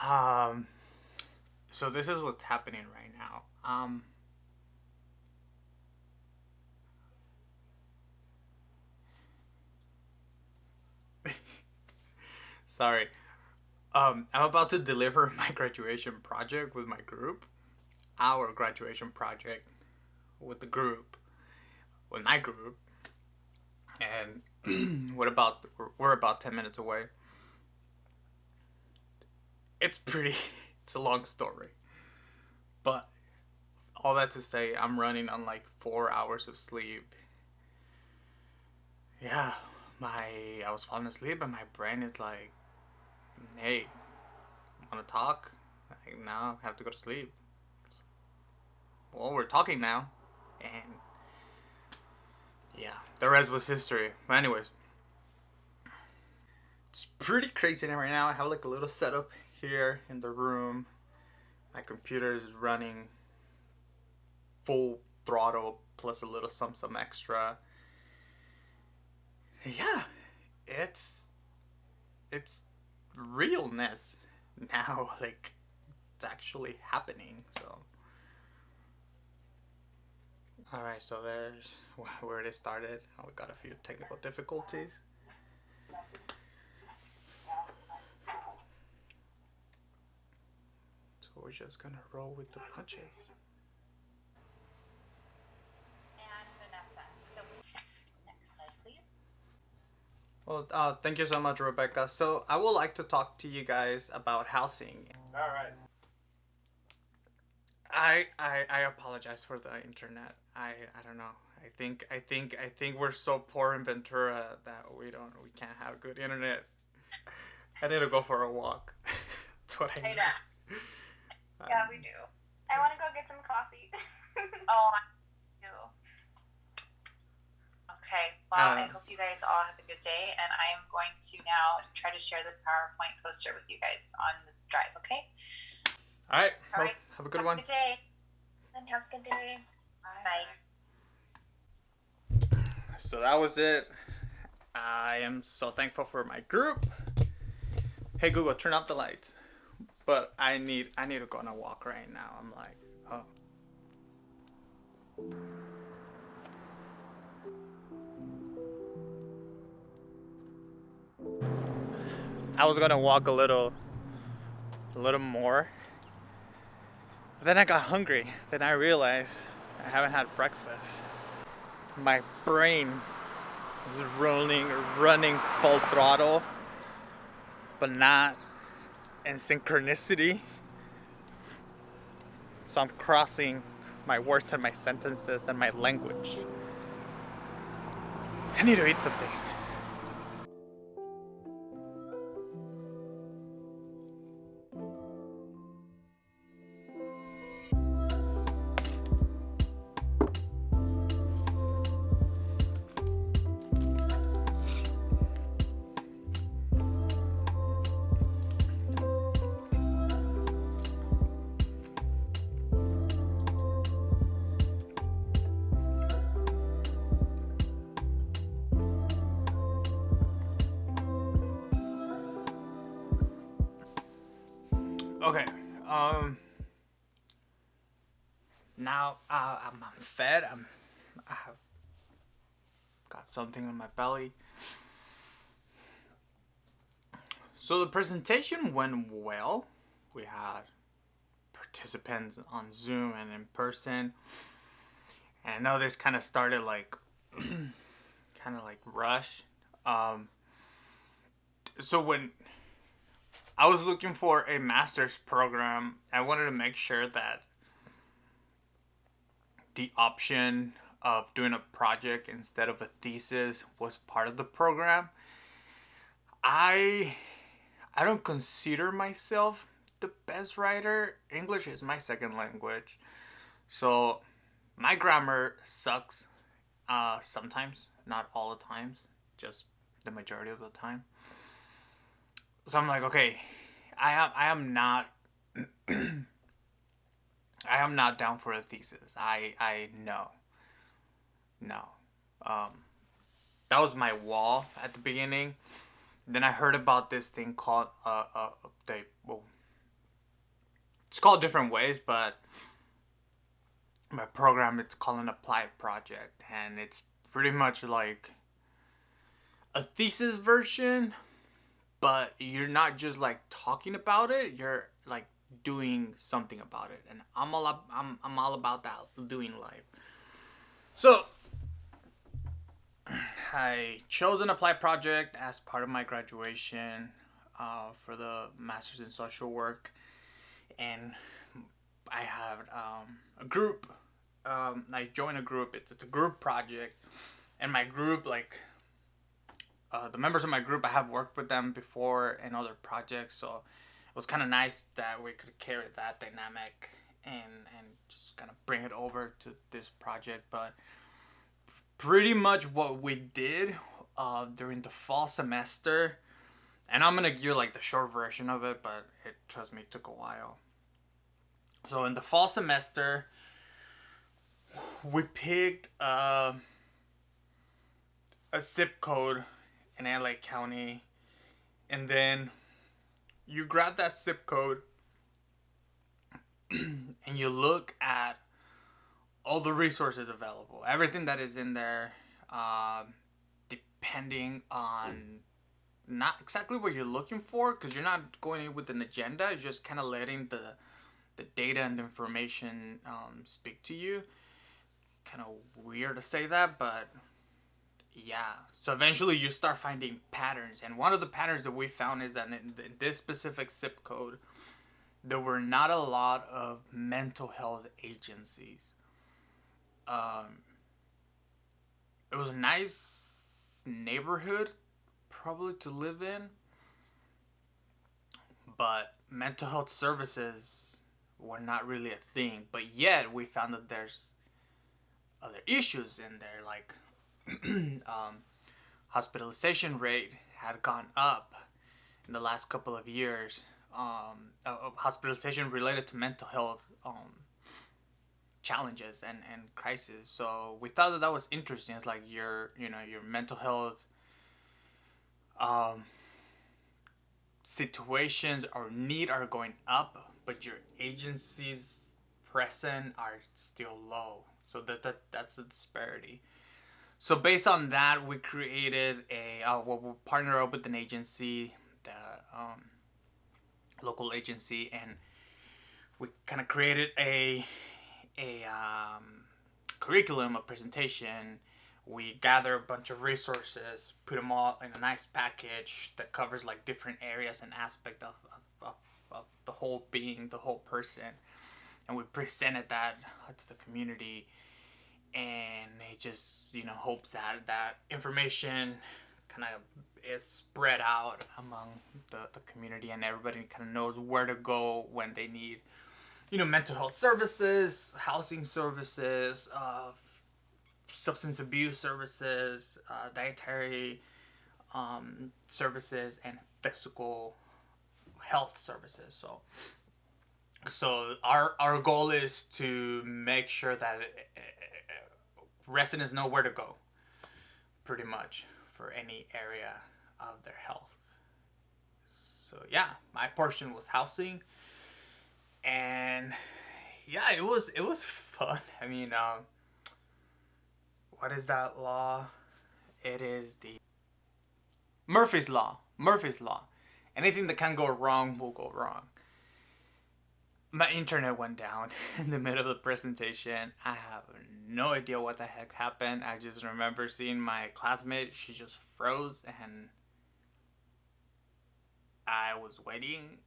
Um, so this is what's happening right now. Sorry. I'm about to deliver my graduation project with my group. Our graduation project with the group, with my group, and we're about 10 minutes away. It's pretty. It's a long story, but all that to say, I'm running on like 4 hours of sleep. Yeah, my I was falling asleep, and my brain is like, "Hey, want to talk?" Like, no, I have to go to sleep. Well, we're talking now, and yeah, the rest was history. But anyways, it's pretty crazy right now. I have like a little setup here in the room. My computer is running full throttle plus a little some extra. Yeah, it's it's realness now. Like it's actually happening. So all right, so there's where it started. We got a few technical difficulties. So we're just gonna roll with the punches. And Vanessa. So next slide, please. Well, thank you so much, Rebecca. So I would like to talk to you guys about housing. All right. I apologize for the internet. I don't know. I think we're so poor in Ventura that we can't have good internet. I need to go for a walk. That's what I I need. know. Yeah, we do. I want to go get some coffee. Oh, I do. Okay. Well, I hope you guys all have a good day, and I am going to now try to share this PowerPoint poster with you guys on the drive. Okay. All right. All Well, right. have a good one. Good day. And have a good day. Bye. So that was it. I am so thankful for my group. Hey Google, turn off the lights. But I need to go on a walk right now. I'm like, oh. I was gonna walk a little more. But then I got hungry. Then I realized I haven't had breakfast. My brain is running full throttle, but not in synchronicity. So I'm crossing my words and my sentences and my language. I need to eat something. Okay. Um. Now I'm fed. I have got something in my belly. So the presentation went well. We had participants on Zoom and in person. And I know this kind of started like kind of like rush. Um, so when I was looking for a master's program, I wanted to make sure that the option of doing a project instead of a thesis was part of the program. I I don't consider myself the best writer. English is my second language. So my grammar sucks sometimes, not all the times, just the majority of the time. So I'm like, okay, I am not I am not down for a thesis. I know. No. Um that was my wall at the beginning. Then I heard about this thing called they well called different ways, but my program, it's called an applied project, and it's pretty much like a thesis version, but you're not just like talking about it, you're like doing something about it, and I'm all about that, doing life. So I chose an applied project as part of my graduation for the master's in social work, and I had a group. I joined a group. It's a group project, and my group, like the members of my group, I have worked with them before in other projects, so it was kind of nice that we could carry that dynamic and just kind of bring it over to this project. But pretty much what we did during the fall semester, and I'm gonna give you like the short version of it, but it, trust me, took a while. So in the fall semester, we picked a zip code in LA County, and then you grab that zip code and you look at all the resources available, everything that is in there, depending on not exactly what you're looking for, because you're not going in with an agenda. You're just kind of letting the data and the information speak to you. Kind of weird to say that, but yeah. So eventually you start finding patterns, and one of the patterns that we found is that in this specific zip code, there were not a lot of mental health agencies. It was a nice neighborhood probably to live in, but mental health services were not really a thing. But yet we found that there's other issues in there, like hospitalization rate had gone up in the last couple of years. Hospitalization related to mental health challenges and crises. So we thought that was interesting. It's like your mental health situations or need are going up, but your agencies present are still low. So that's the disparity. So based on that, we created we'll partner up with an agency, the local agency, and we kind of created a curriculum, a presentation. We gather a bunch of resources, put them all in a nice package that covers like different areas and aspects of the whole being, the whole person, and we presented that to the community. And it just hopes that information kind of is spread out among the community, and everybody kind of knows where to go when they need mental health services, housing services, substance abuse services, dietary services, and physical health services. So our goal is to make sure that residents know where to go, pretty much, for any area of their health. So yeah, my portion was housing, and yeah, it was fun. I mean, what is that law? It is the Murphy's Law. Murphy's Law. Anything that can go wrong will go wrong. My internet went down in the middle of the presentation. I have no idea what the heck happened. I just remember seeing my classmate. She just froze, and I was waiting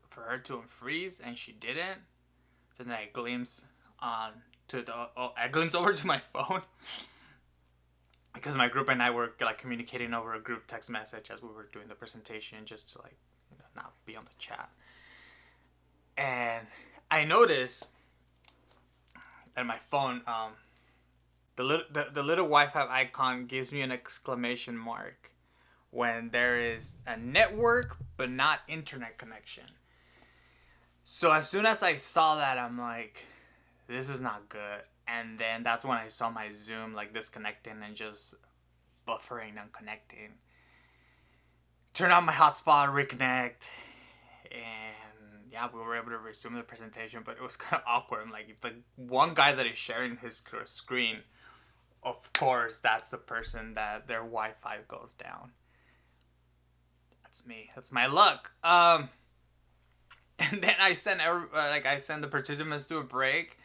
for her to unfreeze, and she didn't. So then I glimpsed over to my phone because my group and I were like communicating over a group text message as we were doing the presentation, just to not be on the chat. And I noticed that my phone, the little Wi-Fi icon gives me an exclamation mark when there is a network but not internet connection. So as soon as I saw that, I'm like, this is not good. And then that's when I saw my Zoom like disconnecting and just buffering and connecting. Turn on my hotspot, reconnect, and yeah, yeah, we were able to resume the presentation, but it was kind of awkward. Like the one guy that is sharing his screen, of course, that's the person that their Wi-Fi goes down. That's me. That's my luck. And then I sent the participants to a break,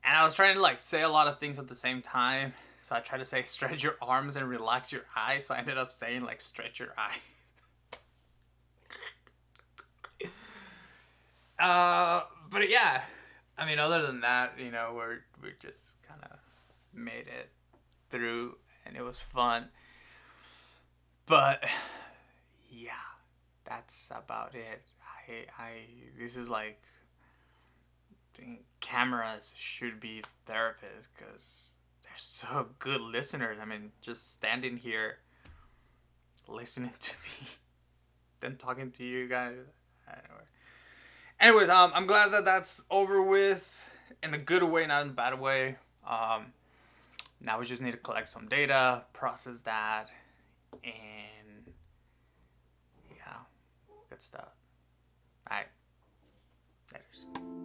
and I was trying to like say a lot of things at the same time. So I tried to say stretch your arms and relax your eyes. So I ended up saying like stretch your eyes. But yeah, I mean, other than that, you know, we just kind of made it through, and it was fun. But yeah, that's about it. This is like, cameras should be therapists because they're so good listeners. I mean, just standing here, listening to me, then talking to you guys. Anyways, I'm glad that that's over with in a good way, not in a bad way. Now we just need to collect some data, process that, and yeah, good stuff. All right, laters.